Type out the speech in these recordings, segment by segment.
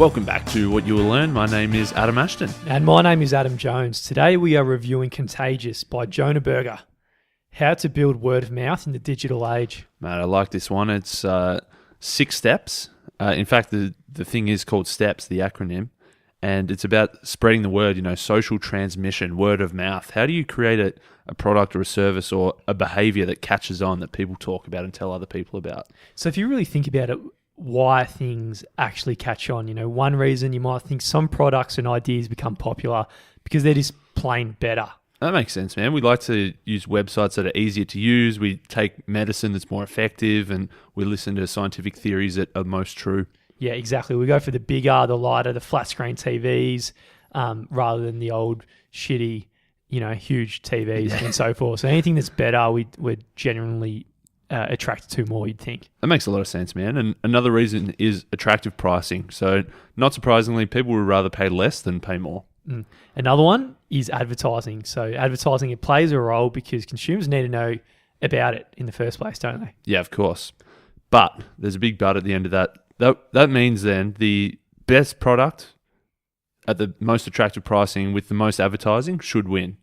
Welcome back to What You Will Learn. My name is Adam Ashton. And my name is Adam Jones. Today we are reviewing Contagious by Jonah Berger. How to build word of mouth in the digital age. Mate, I like this one. It's 6 steps. In fact, the thing is called STEPS, the acronym. And it's about spreading the word, social transmission, word of mouth. How do you create a product or a service or a behavior that catches on, that people talk about and tell other people about? So if you really think about it, why things actually catch on, one reason you might think some products and ideas become popular because they're just plain better. That makes sense, man. We like to use websites that are easier to use. We take medicine that's more effective, and we listen to scientific theories that are most true. Yeah, exactly. We go for the bigger, the lighter, the flat screen TVs, rather than the old shitty, huge TVs and so forth. So anything that's better, we're generally attracted to more, you'd think. That makes a lot of sense, man. And another reason is attractive pricing. So not surprisingly, people would rather pay less than pay more. Another one is advertising. So advertising, it plays a role because consumers need to know about it in the first place, don't they? Yeah, of course. But there's a big but at the end of that. That means then the best product at the most attractive pricing with the most advertising should win.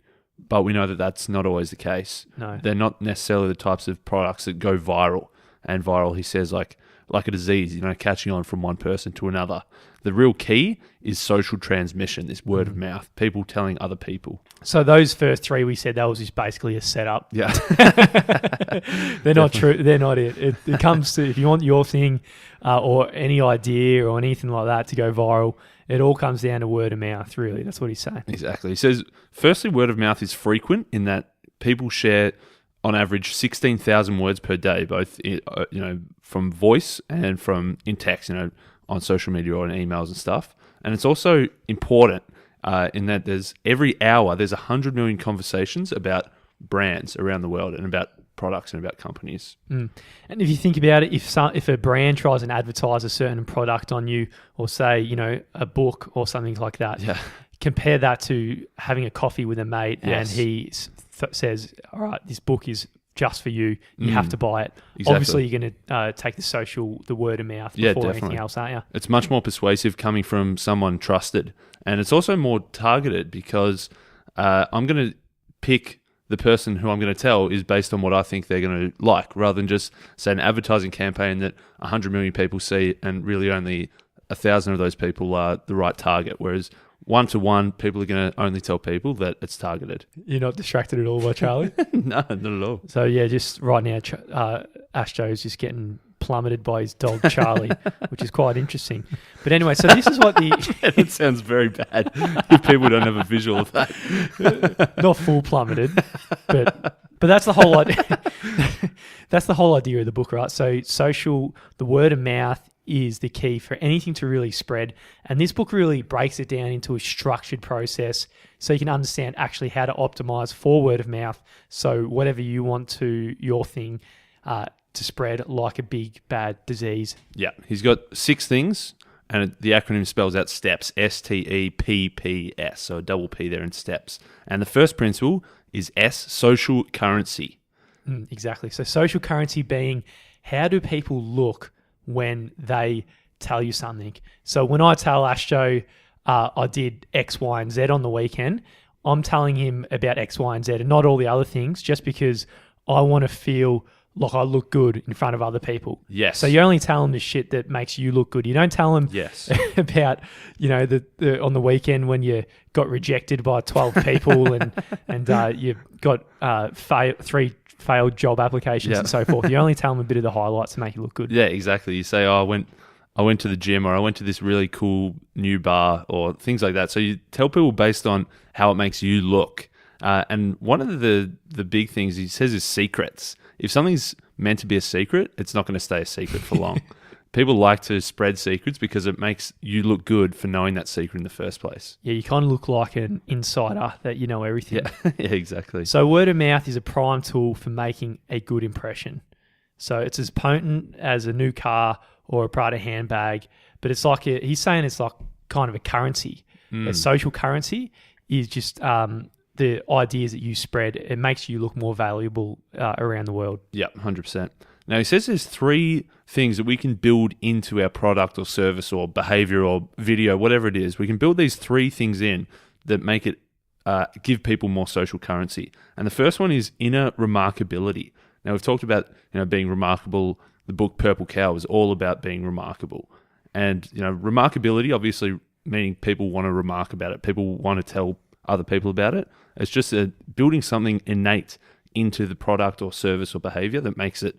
But we know that that's not always the case. No. They're not necessarily the types of products that go viral. And viral, he says, like a disease, catching on from one person to another. The real key is social transmission, this word of mouth, people telling other people. So those first 3 we said, that was just basically a setup. Yeah. They're not true. They're not it. It comes to, if you want your thing or any idea or anything like that to go viral, it all comes down to word of mouth, really. That's what he's saying. Exactly. He says, firstly, word of mouth is frequent in that people share on average 16,000 words per day, both from voice and from in text, on social media or in emails and stuff. And it's also important in that every hour there's 100 million conversations about brands around the world and about products and about companies. And if you think about it, if a brand tries and advertise a certain product on you, or say, a book or something like that, compare that to having a coffee with a mate and he says, all right, this book is just for you. You have to buy it. Exactly. Obviously, you're going to take the word of mouth before anything else, aren't you? It's much more persuasive coming from someone trusted. And it's also more targeted because I'm going to pick the person who I'm going to tell is based on what I think they're going to like, rather than just, say, an advertising campaign that 100 million people see and really only 1,000 of those people are the right target. Whereas 1-to-1, people are going to only tell people that it's targeted. You're not distracted at all by Charlie? No, not at all. So, yeah, just right now, Ashto's just getting plummeted by his dog, Charlie, which is quite interesting. But anyway, so this is what It sounds very bad if people don't have a visual of that. Not full plummeted, but that's the whole idea. That's the whole idea of the book, right? So the word of mouth is the key for anything to really spread. And this book really breaks it down into a structured process so you can understand actually how to optimize for word of mouth. So whatever you want your thing to spread like a big, bad disease. Yeah, he's got 6 things, and the acronym spells out STEPS, STEPPS, so a double P there in STEPS. And the first principle is S, social currency. Exactly. So social currency being, how do people look when they tell you something? So when I tell Ashto I did X, Y, and Z on the weekend, I'm telling him about X, Y, and Z and not all the other things, just because I want to feel like I look good in front of other people. Yes. So you only tell them the shit that makes you look good. You don't tell them about, the on the weekend when you got rejected by 12 people and you got 3 failed job applications and so forth. You only tell them a bit of the highlights to make you look good. Yeah, exactly. You say, I went to the gym, or I went to this really cool new bar, or things like that. So you tell people based on how it makes you look. And one of the big things he says is secrets. If something's meant to be a secret, it's not going to stay a secret for long. People like to spread secrets because it makes you look good for knowing that secret in the first place. Yeah, you kind of look like an insider that you know everything. Yeah, exactly. So word of mouth is a prime tool for making a good impression. So it's as potent as a new car or a Prada handbag, but it's like he's saying it's like kind of a currency. A social currency is just the ideas that you spread. It makes you look more valuable around the world. Yeah, 100%. Now, he says there's 3 things that we can build into our product or service or behavior or video, whatever it is. We can build these 3 things in that make it give people more social currency. And the first one is inner remarkability. Now, we've talked about being remarkable. The book Purple Cow is all about being remarkable. And remarkability, obviously, meaning people want to remark about it. People want to tell other people about it. It's just building something innate into the product or service or behavior that makes it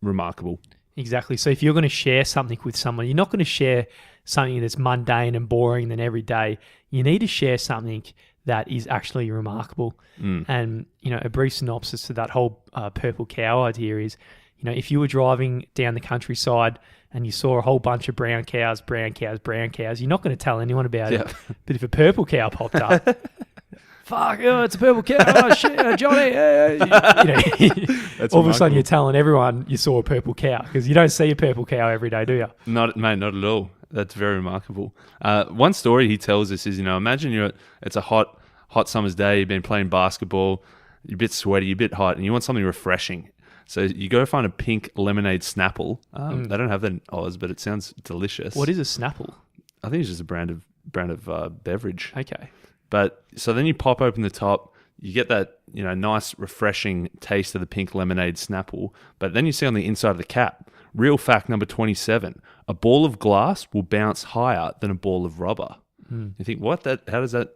remarkable. Exactly. So if you're going to share something with someone, you're not going to share something that's mundane and boring than every day. You need to share something that is actually remarkable. And, a brief synopsis to that whole Purple Cow idea is, if you were driving down the countryside and you saw a whole bunch of brown cows, you're not going to tell anyone about it. But if a purple cow popped up, fuck, it's a purple cow, oh shit, Johnny, all of a sudden you're telling everyone you saw a purple cow, because you don't see a purple cow every day, do you? Not at all. That's very remarkable. One story he tells us is, imagine it's a hot summer's day, you've been playing basketball, you're a bit sweaty, you're a bit hot, and you want something refreshing. So you go find a pink lemonade Snapple. They don't have that in Oz, but it sounds delicious. What is a Snapple? I think it's just a brand of beverage. Okay. But so then you pop open the top, you get that nice refreshing taste of the pink lemonade Snapple. But then you see on the inside of the cap, real fact number 27: a ball of glass will bounce higher than a ball of rubber. You think, what? How does that?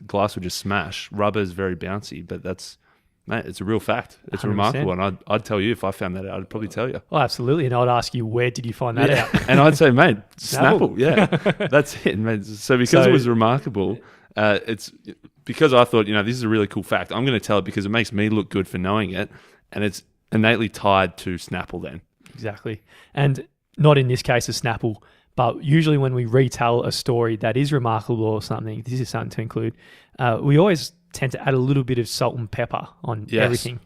Glass would just smash. Rubber is very bouncy, but mate, it's a real fact. It's 100%. remarkable, and I'd tell you if I found that out. I'd probably tell you. Oh, absolutely, and I'd ask you, where did you find that out? And I'd say, mate, Snapple. Yeah, that's it, mate. So because it was remarkable, it's because I thought, this is a really cool fact. I'm going to tell it because it makes me look good for knowing it, and it's innately tied to Snapple then. Exactly, and not in this case a Snapple, but usually when we retell a story that is remarkable or something, this is something to include. We always tend to add a little bit of salt and pepper on everything.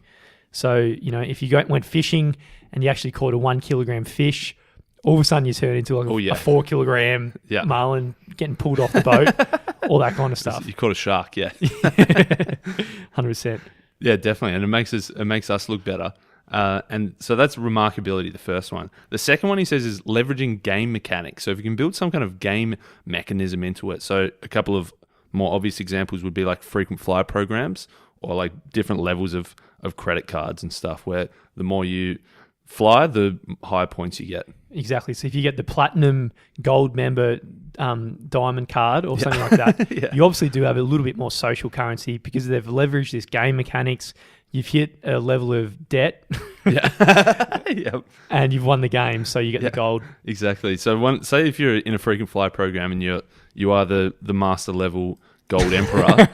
So, if you went fishing and you actually caught a 1 kilogram fish, all of a sudden you turn into a 4 kilogram marlin getting pulled off the boat, all that kind of stuff. You caught a shark, yeah. 100%. Yeah, definitely. And it makes us look better. And so that's remarkability, the first one. The second one he says is leveraging game mechanics. So if you can build some kind of game mechanism into it. So a couple of more obvious examples would be like frequent flyer programs, or like different levels of credit cards and stuff, where the more you fly, the higher points you get. Exactly. So if you get the platinum gold member diamond card or something like that, you obviously do have a little bit more social currency because they've leveraged this game mechanics. You've hit a level of debt and you've won the game, so you get the gold. Exactly. So say if you're in a frequent flyer program and you are the master level gold emperor,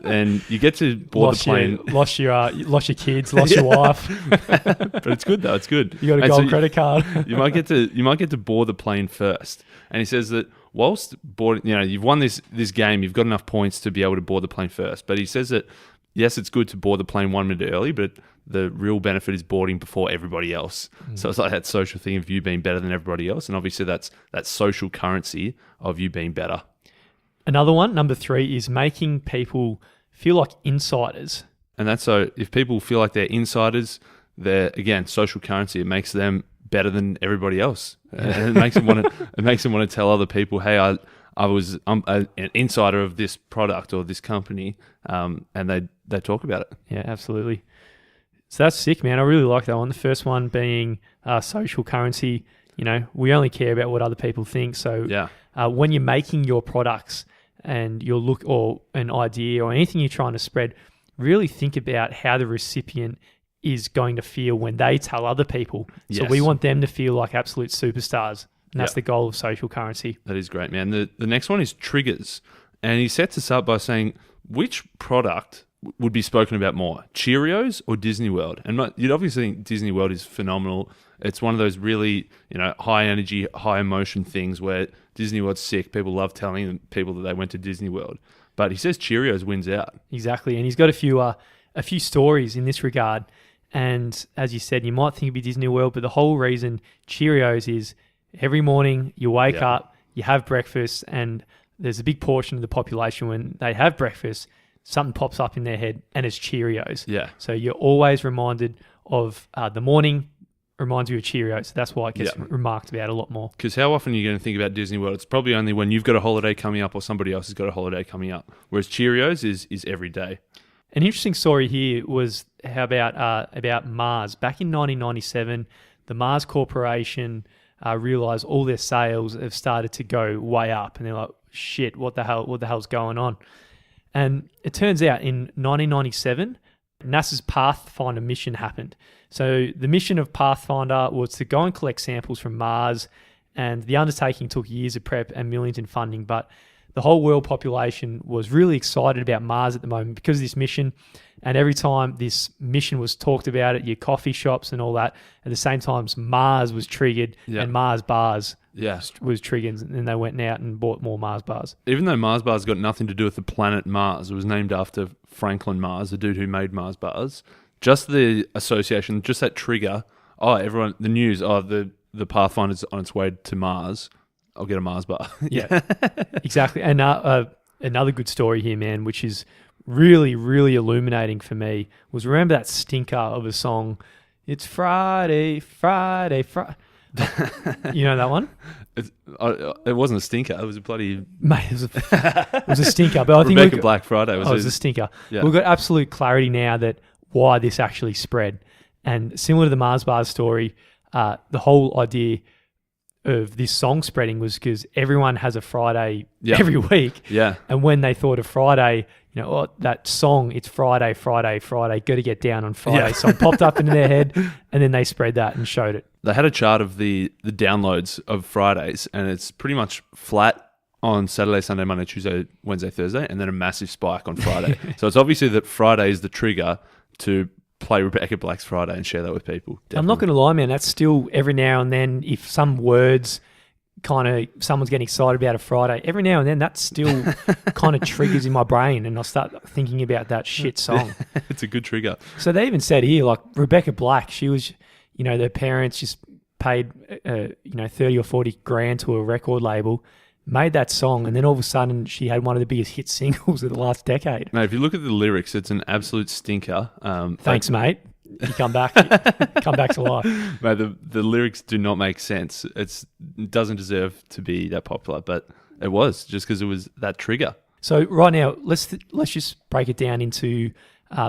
and you get to board the plane. Lost your kids, lost your wife. But it's good though. It's good. You got a gold credit card. you might get to board the plane first. And he says that whilst boarding, you've won this game, you've got enough points to be able to board the plane first. But he says that yes, it's good to board the plane 1 minute early, but the real benefit is boarding before everybody else. So it's like that social thing of you being better than everybody else, and obviously that's that social currency of you being better. Another one, number 3, is making people feel like insiders. And that's so if people feel like they're insiders, they're, again, social currency. It makes them better than everybody else. And it makes them want to tell other people, hey, I'm an insider of this product or this company, and they talk about it. Yeah, absolutely. So that's sick, man. I really like that one. The first one being social currency. We only care about what other people think. So when you're making your products and your look or an idea or anything you're trying to spread, really think about how the recipient is going to feel when they tell other people. Yes. So we want them to feel like absolute superstars. And that's the goal of social currency. That is great, man. The next one is triggers. And he sets us up by saying, which product would be spoken about more, Cheerios or Disney World? And you'd obviously think Disney World is phenomenal. It's one of those really, high energy, high emotion things where Disney World's sick. People love telling people that they went to Disney World. But he says Cheerios wins out. Exactly. And he's got a few stories in this regard. And as you said, you might think it'd be Disney World, but the whole reason Cheerios is every morning you wake up, you have breakfast, and there's a big portion of the population when they have breakfast, something pops up in their head and it's Cheerios. Yeah. So you're always reminded of the morning reminds you of Cheerios. So that's why it gets remarked about a lot more. Because how often are you going to think about Disney World? It's probably only when you've got a holiday coming up or somebody else has got a holiday coming up. Whereas Cheerios is every day. An interesting story here was how about Mars. Back in 1997, the Mars Corporation realized all their sales have started to go way up. And they're like, shit, what the hell's going on? And it turns out in 1997, NASA's Pathfinder mission happened. So the mission of Pathfinder was to go and collect samples from Mars, and the undertaking took years of prep and millions in funding, but the whole world population was really excited about Mars at the moment because of this mission. And every time this mission was talked about at your coffee shops and all that, at the same time Mars was triggered and Mars bars was triggered, and they went out and bought more Mars bars. Even though Mars bars got nothing to do with the planet Mars, it was named after Franklin Mars, the dude who made Mars bars. Just the association, just that trigger. Everyone, the news, the Pathfinder's on its way to Mars. I'll get a Mars bar. Yeah, exactly. And another good story here, man, which is really, really illuminating for me, was remember that stinker of a song, It's Friday, Friday, Friday. You know that one? It wasn't a stinker. It was a bloody... Mate, it was a stinker. But I think Rebecca Black Friday. Was it was a stinker. Yeah. We've got absolute clarity now that why this actually spread. And similar to the Mars bar story, the whole idea of this song spreading was because everyone has a Friday every week. Yeah. And when they thought of Friday, that song, it's Friday, Friday, Friday, got to get down on Friday. So it popped up into their head, and then they spread that and showed it. They had a chart of the downloads of Fridays, and it's pretty much flat on Saturday, Sunday, Monday, Tuesday, Wednesday, Thursday, and then a massive spike on Friday. So it's obviously that Friday is the trigger to play Rebecca Black's Friday and share that with people. Definitely. I'm not going to lie, man. That's still every now and then, if some words someone's getting excited about a Friday, every now and then that still kind of triggers in my brain, and I'll start thinking about that shit song. It's a good trigger. So they even said here, like Rebecca Black, she was, their parents just paid, 30 or 40 grand to a record label, made that song, and then all of a sudden she had one of the biggest hit singles of the last decade. Mate, if you look at the lyrics, it's an absolute stinker. Thanks, mate. You come back to life. Mate, the lyrics do not make sense. It doesn't deserve to be that popular, but it was just because it was that trigger. So right now, let's just break it down into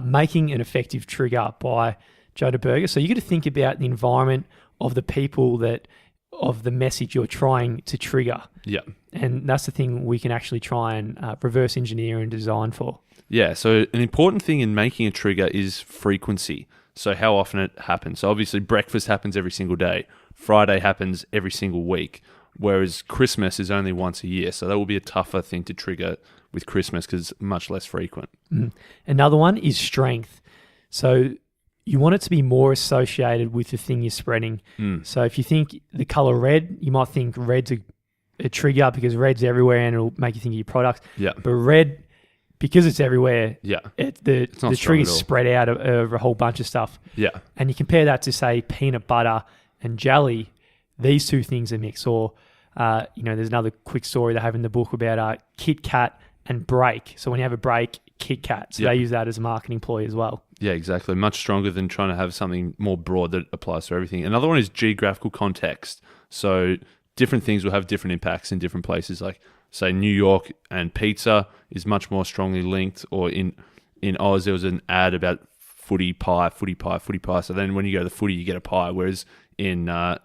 making an effective trigger by Jonah Berger. So you got to think about the environment of the people of the message you're trying to trigger. Yeah. And that's the thing we can actually try and reverse engineer and design for. Yeah. So an important thing in making a trigger is frequency. So how often it happens. So obviously breakfast happens every single day. Friday happens every single week, whereas Christmas is only once a year. So that will be a tougher thing to trigger with Christmas because it's much less frequent. Mm. Another one is strength. So you want it to be more associated with the thing you're spreading. So if you think the color red, you might think red's a trigger because red's everywhere and it'll make you think of your product. Yeah. But red, because it's everywhere, the trigger's spread out of a whole bunch of stuff. Yeah. And you compare that to, say, peanut butter and jelly, these two things are mixed. Or, there's another quick story they have in the book about Kit Kat and break. So when you have a break, Kit Kat. So they use that as a marketing ploy as well. Yeah, exactly. Much stronger than trying to have something more broad that applies to everything. Another one is geographical context. So different things will have different impacts in different places. Like, say, New York and pizza is much more strongly linked. Or in Oz, there was an ad about footy pie. So then when you go to the footy, you get a pie. Whereas in the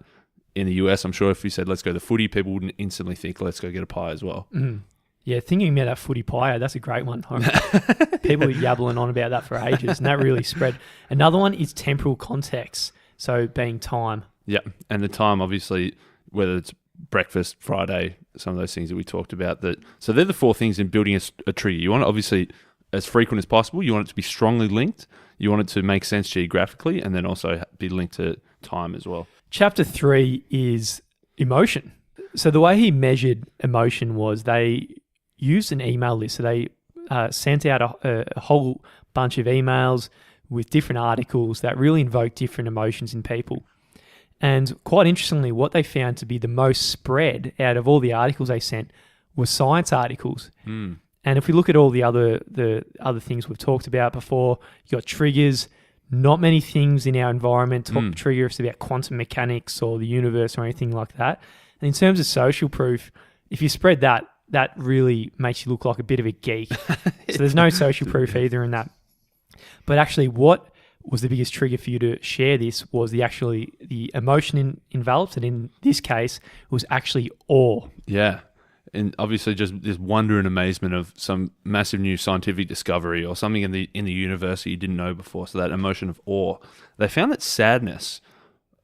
US, I'm sure if you said, let's go to the footy, people wouldn't instantly think, let's go get a pie as well. Mm. Yeah, thinking about that footy pie, that's a great one. People are yabbling on about that for ages, and that really spread. Another one is temporal context, so being time. Yeah, and the time, obviously, whether it's breakfast, Friday, some of those things that we talked about. So they're the four things in building a trigger. You want it, obviously, as frequent as possible. You want it to be strongly linked. You want it to make sense geographically, and then also be linked to time as well. Chapter 3 is emotion. So the way he measured emotion was they used an email list. So they sent out a whole bunch of emails with different articles that really invoked different emotions in people. And quite interestingly, what they found to be the most spread out of all the articles they sent were science articles. And if we look at all the other things we've talked about before, you got triggers, not many things in our environment trigger us about quantum mechanics or the universe or anything like that. And in terms of social proof, if you spread that, that really makes you look like a bit of a geek. So there's no social proof either in that. But actually, what was the biggest trigger for you to share this was the emotion enveloped, and in this case, it was actually awe. Yeah. And obviously just this wonder and amazement of some massive new scientific discovery or something in the universe that you didn't know before. So that emotion of awe. They found that sadness,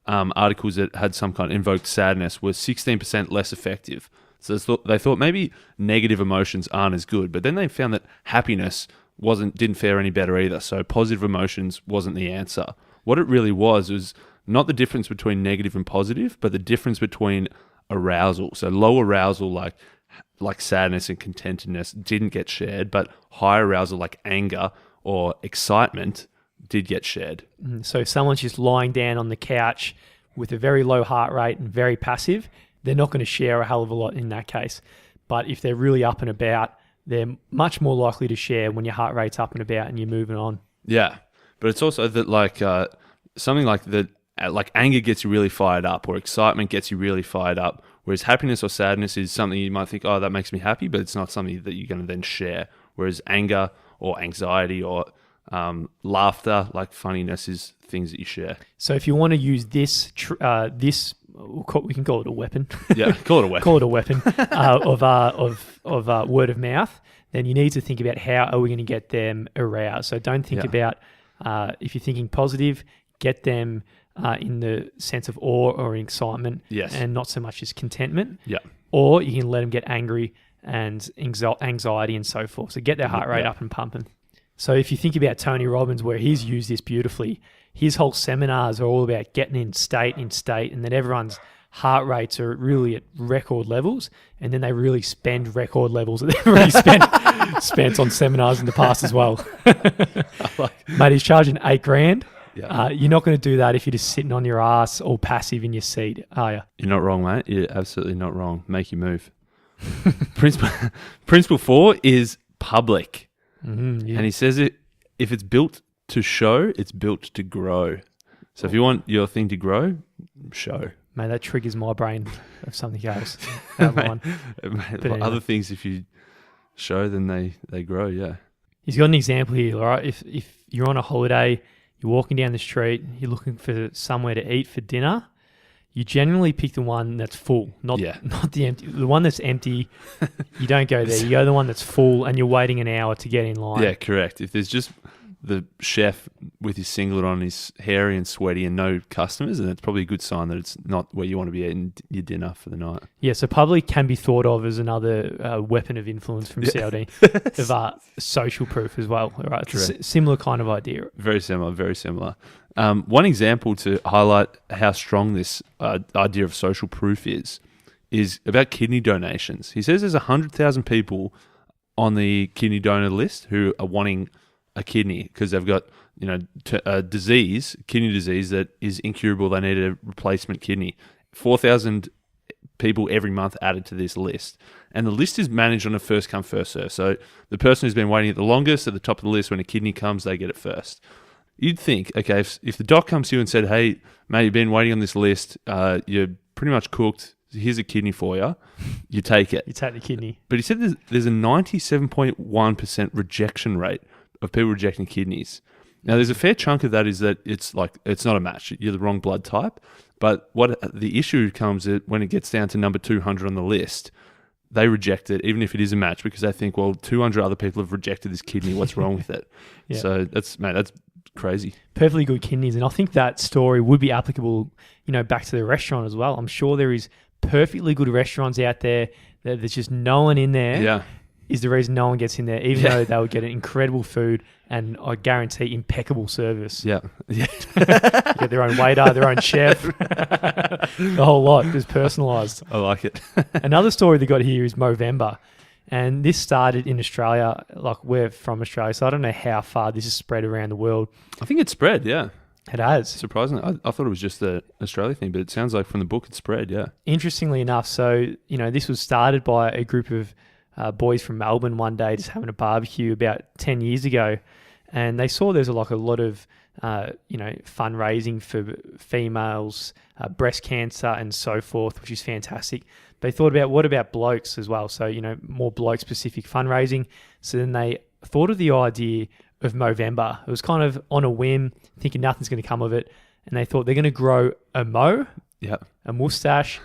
articles that had some kind of invoked sadness, was 16% less effective. So they thought maybe negative emotions aren't as good, but then they found that happiness didn't fare any better either. So positive emotions wasn't the answer. What it really was not the difference between negative and positive, but the difference between arousal. So low arousal like sadness and contentedness didn't get shared, but high arousal like anger or excitement did get shared. So if someone's just lying down on the couch with a very low heart rate and very passive, they're not going to share a hell of a lot in that case. But if they're really up and about, they're much more likely to share when your heart rate's up and about and you're moving on. Yeah, but it's also that something like that, like anger gets you really fired up or excitement gets you really fired up, whereas happiness or sadness is something you might think, oh, that makes me happy, but it's not something that you're going to then share. Whereas anger or anxiety or laughter, like funniness, is things that you share. So if you want to use this, we can call it a weapon. Yeah, call it a weapon. Call it a weapon of word of mouth. Then you need to think about how are we going to get them aroused. So don't think about if you're thinking positive, get them in the sense of awe or excitement, and not so much as contentment. Yeah. Or you can let them get angry and anxiety and so forth. So get their heart rate up and pumping. So if you think about Tony Robbins, where he's used this beautifully, his whole seminars are all about getting in state, and then everyone's heart rates are really at record levels, and then they really spend record levels that they've already spent on seminars in the past as well. Mate, he's charging $8,000. Yeah. You're not going to do that if you're just sitting on your ass all passive in your seat, are you? You're not wrong, mate. You're absolutely not wrong. Make your move. Principle 4 is public. And he says if it's built to show, it's built to grow. So if you want your thing to grow, show. Mate, that triggers my brain of something else. That one. Anyway. Other things, if you show, then they grow, yeah. He's got an example here, all right? If you're on a holiday, you're walking down the street, you're looking for somewhere to eat for dinner, you generally pick the one that's full, not the empty. The one that's empty, you don't go there. You go the one that's full, and you're waiting an hour to get in line. Yeah, correct. If there's just the chef with his singlet on, he's hairy and sweaty and no customers, and it's probably a good sign that it's not where you want to be eating your dinner for the night. Yeah, so public can be thought of as another weapon of influence from Saudi, of social proof as well. Right, it's a similar kind of idea. Very similar, very similar. One example to highlight how strong this idea of social proof is about kidney donations. He says there's 100,000 people on the kidney donor list who are wanting a kidney because they've got a kidney disease that is incurable. They need a replacement kidney. 4,000 people every month added to this list, and the list is managed on a first come first serve. So the person who's been waiting at the longest at the top of the list, when a kidney comes, they get it first. You'd think, okay, if the doc comes to you and said, "Hey, mate, you've been waiting on this list. You're pretty much cooked. Here's a kidney for you." You take it. You take the kidney. But he said there's a 97.1% rejection rate of people rejecting kidneys. Now, there's a fair chunk of that is that it's not a match. You're the wrong blood type. But what the issue comes when it gets down to number 200 on the list, they reject it, even if it is a match, because they think, well, 200 other people have rejected this kidney. What's wrong with it? Yeah. So that's crazy. Perfectly good kidneys. And I think that story would be applicable, back to the restaurant as well. I'm sure there is perfectly good restaurants out there that there's just no one in there. Yeah. Is the reason no one gets in there, even though they would get an incredible food and I guarantee impeccable service. Yeah. You get their own waiter, their own chef, the whole lot, just personalised. I like it. Another story they got here is Movember. And this started in Australia, like we're from Australia, so I don't know how far this is spread around the world. I think it's spread, yeah. It has. Surprisingly. I thought it was just the Australia thing, but it sounds like from the book it's spread, yeah. Interestingly enough, so, this was started by a group of boys from Melbourne one day just having a barbecue about 10 years ago, and they saw there's a lot of fundraising for females, breast cancer, and so forth, which is fantastic. They thought about what about blokes as well, so more bloke-specific fundraising. So then they thought of the idea of Movember. It was kind of on a whim, thinking nothing's going to come of it, and they thought they're going to grow a a mustache,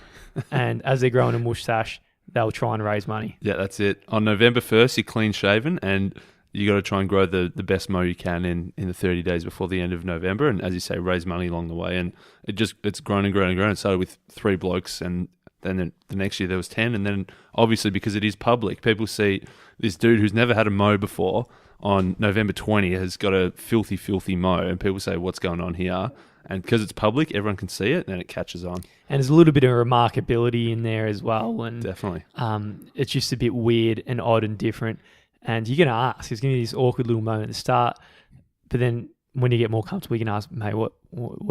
and as they're growing a mustache, they'll try and raise money. Yeah, that's it. On November 1st, you're clean shaven, and you got to try and grow the best mo you can in the 30 days before the end of November, and as you say, raise money along the way. And it's grown and grown and grown. It started with 3 blokes, and then the next year there was 10, and then obviously because it is public, people see this dude who's never had a mo before on November 20 has got a filthy, filthy mo, and people say, what's going on here? And because it's public, everyone can see it, and it catches on. And there's a little bit of remarkability in there as well. And definitely. It's just a bit weird and odd and different. And you're going to ask, it's going to be this awkward little moment at the start, but then when you get more comfortable, you can ask, mate, what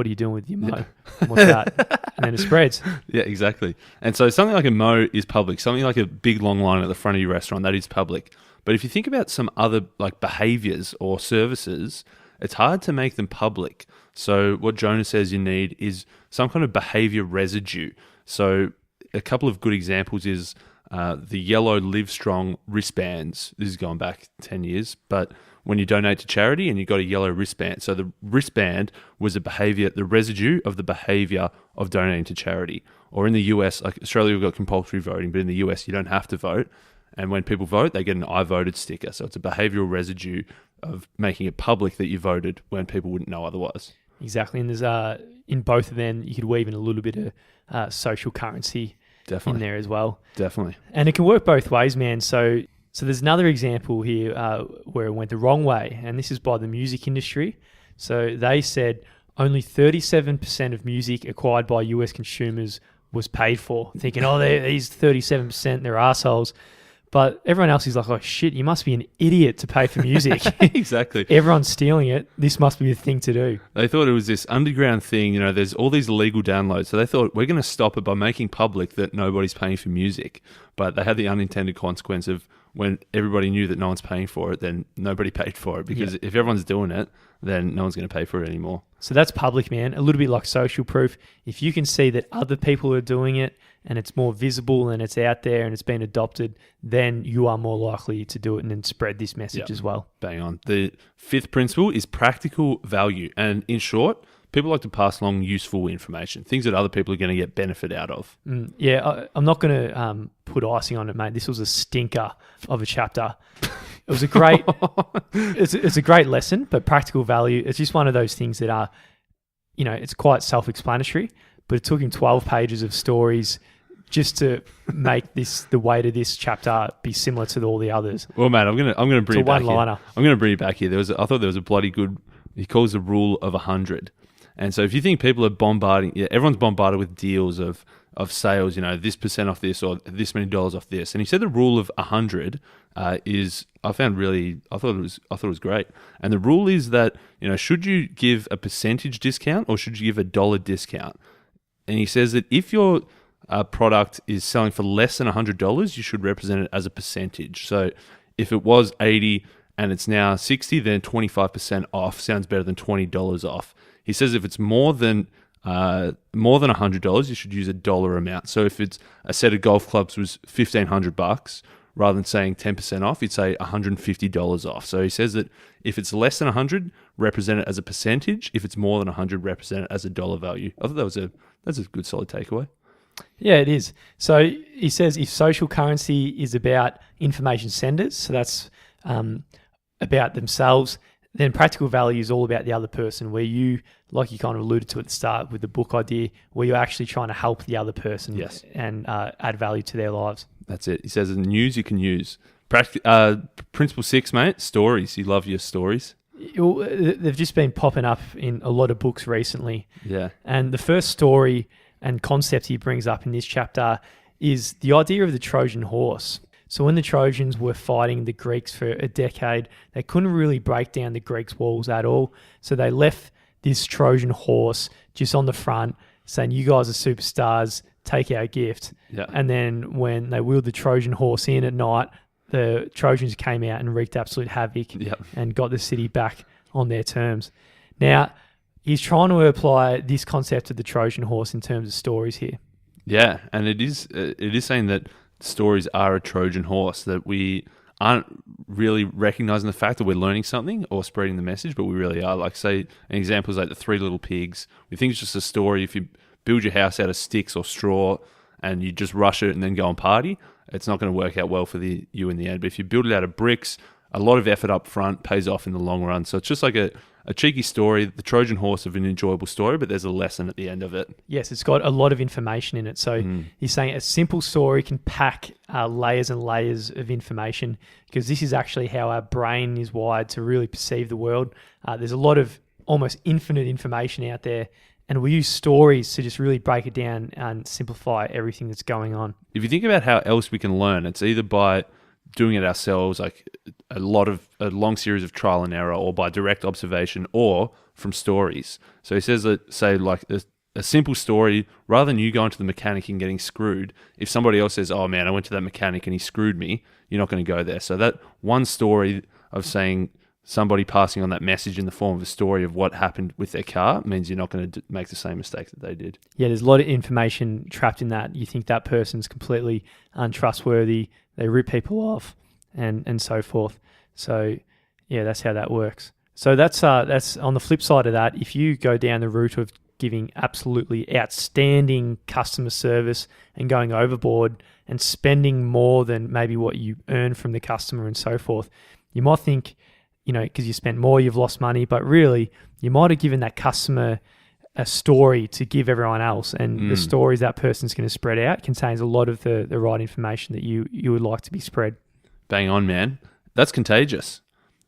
are you doing with your mo? What's that? And then it spreads. Yeah, exactly. And so something like a mo is public. Something like a big long line at the front of your restaurant, that is public. But if you think about some other like behaviours or services, it's hard to make them public. So what Jonah says you need is some kind of behaviour residue. So a couple of good examples is the yellow Livestrong wristbands. This is going back 10 years, but when you donate to charity and you got a yellow wristband. So the wristband was the residue of the behaviour of donating to charity. Or in the US, like Australia, we've got compulsory voting, but in the US, you don't have to vote. And when people vote, they get an I voted sticker. So it's a behavioural residue of making it public that you voted when people wouldn't know otherwise. Exactly. And there's in both of them, you could weave in a little bit of social currency in there as well. Definitely. And it can work both ways, man. So there's another example here where it went the wrong way, and this is by the music industry. So they said only 37% of music acquired by US consumers was paid for, thinking, these 37%, they're assholes. But everyone else is like, oh, shit, you must be an idiot to pay for music. Exactly. Everyone's stealing it. This must be the thing to do. They thought it was this underground thing. There's all these illegal downloads. So they thought, we're going to stop it by making public that nobody's paying for music. But they had the unintended consequence of when everybody knew that no one's paying for it, then nobody paid for it. Because if everyone's doing it, then no one's going to pay for it anymore. So that's public, man. A little bit like social proof. If you can see that other people are doing it and it's more visible and it's out there and it's been adopted, then you are more likely to do it and then spread this message as well. Bang on. The 5th principle is practical value. And in short, people like to pass along useful information, things that other people are going to get benefit out of. I'm not going to put icing on it, mate. This was a stinker of a chapter. It was a great, it's a great lesson, but practical value, it's just one of those things that are, it's quite self-explanatory, but it took him 12 pages of stories just to make the weight of this chapter be similar to all the others. Well, mate, I'm gonna bring you back one-liner. here. I'm gonna bring you back here. I thought there was a bloody good. He calls the rule of 100. And so if you think people are everyone's bombarded with deals of sales, this percent off this or this many dollars off this. And he said the rule of 100 is, I thought it was great. And the rule is that, should you give a percentage discount or should you give a dollar discount? And he says that if your product is selling for less than $100, you should represent it as a percentage. So if it was 80 and it's now 60, then 25% off sounds better than $20 off. He says if it's more than $100, you should use a dollar amount. So if it's a set of golf clubs was $1,500, rather than saying 10% off, you'd say $150 off. So he says that if it's less than 100, represent it as a percentage. If it's more than 100, represent it as a dollar value. I thought that's a good solid takeaway. Yeah, it is. So he says if social currency is about information senders, so that's about themselves, then practical value is all about the other person, where you, like you kind of alluded to at the start with the book idea, where you're actually trying to help the other person and add value to their lives. That's it. He says in news you can use. Principle 6, mate, stories. You love your stories. They've just been popping up in a lot of books recently. Yeah. And the first story and concept he brings up in this chapter is the idea of the Trojan horse. So when the Trojans were fighting the Greeks for a decade, they couldn't really break down the Greeks' walls at all. So they left this Trojan horse just on the front saying, you guys are superstars, take our gift. Yeah. And then when they wheeled the Trojan horse in at night, the Trojans came out and wreaked absolute havoc and got the city back on their terms. Now, he's trying to apply this concept of the Trojan horse in terms of stories here. Yeah, and it is saying that stories are a Trojan horse, that we aren't really recognizing the fact that we're learning something or spreading the message, but we really are. Like, say, an example is like the Three Little Pigs. We think it's just a story. If you build your house out of sticks or straw and you just rush it and then go and party, it's not going to work out well for you in the end. But if you build it out of bricks, a lot of effort up front pays off in the long run. So it's just like a cheeky story, the Trojan horse of an enjoyable story, but there's a lesson at the end of it. Yes, it's got a lot of information in it. So he's saying a simple story can pack layers and layers of information, because this is actually how our brain is wired to really perceive the world. There's a lot of almost infinite information out there, and we use stories to just really break it down and simplify everything that's going on. If you think about how else we can learn, it's either by doing it ourselves, like a long series of trial and error, or by direct observation, or from stories. So he says that, say, like a simple story, rather than you going to the mechanic and getting screwed, if somebody else says, oh man, I went to that mechanic and he screwed me, you're not going to go there. So that one story of saying somebody passing on that message in the form of a story of what happened with their car means you're not going to make the same mistake that they did. Yeah, there's a lot of information trapped in that. You think that person's completely untrustworthy, they rip people off, and so forth. So yeah, that's how that works. So that's on the flip side of that. If you go down the route of giving absolutely outstanding customer service and going overboard and spending more than maybe what you earn from the customer and so forth, you might think, because you spent more, you've lost money, but really you might have given that customer a story to give everyone else, and the stories that person's going to spread out contains a lot of the right information that you would like to be spread. Bang on, man. That's contagious.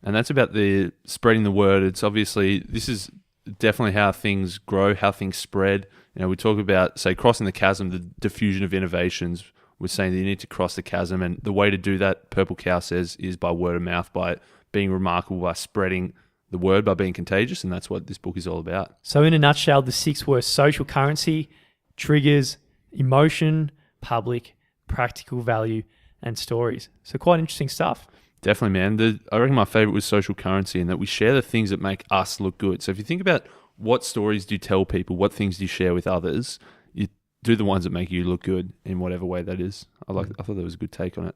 And that's about the spreading the word. It's obviously, this is definitely how things grow, how things spread. We talk about, say, crossing the chasm, the diffusion of innovations. We're saying that you need to cross the chasm, and the way to do that, Purple Cow says, is by word of mouth, by being remarkable, by spreading the word, by being contagious, and that's what this book is all about. So in a nutshell, the 6 worst social currency: triggers, emotion, public, practical value, and stories. So quite interesting stuff. Definitely, man. I reckon my favorite was social currency, and that we share the things that make us look good. So if you think about what stories do you tell people, what things do you share with others, you do the ones that make you look good in whatever way that is. I thought that was a good take on it.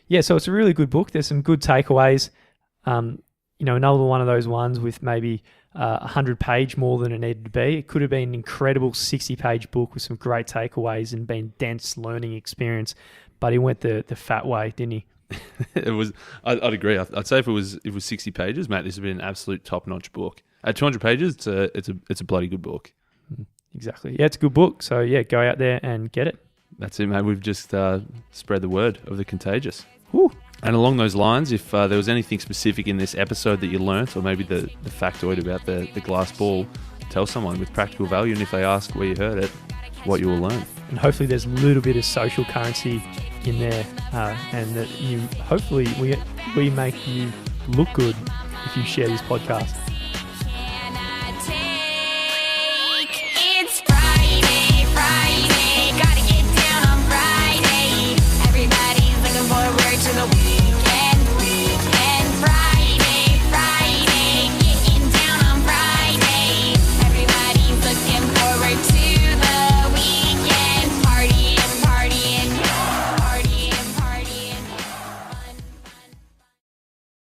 Yeah, so it's a really good book. There's some good takeaways. Another one of those ones with maybe 100-page more than it needed to be. It could have been an incredible 60-page book with some great takeaways and been dense learning experience, but he went the fat way, didn't he? It was. I'd agree. I'd say if it was 60 pages, mate, this would be an absolute top-notch book. At 200 pages, it's a bloody good book. Exactly. Yeah, it's a good book. So yeah, go out there and get it. That's it, mate. We've just spread the word of the Contagious. Woo. And along those lines, if there was anything specific in this episode that you learnt, or maybe the factoid about the glass ball, tell someone with practical value, and if they ask where you heard it, what you will learn. And hopefully there's a little bit of social currency in there, and that hopefully we make you look good if you share this podcast.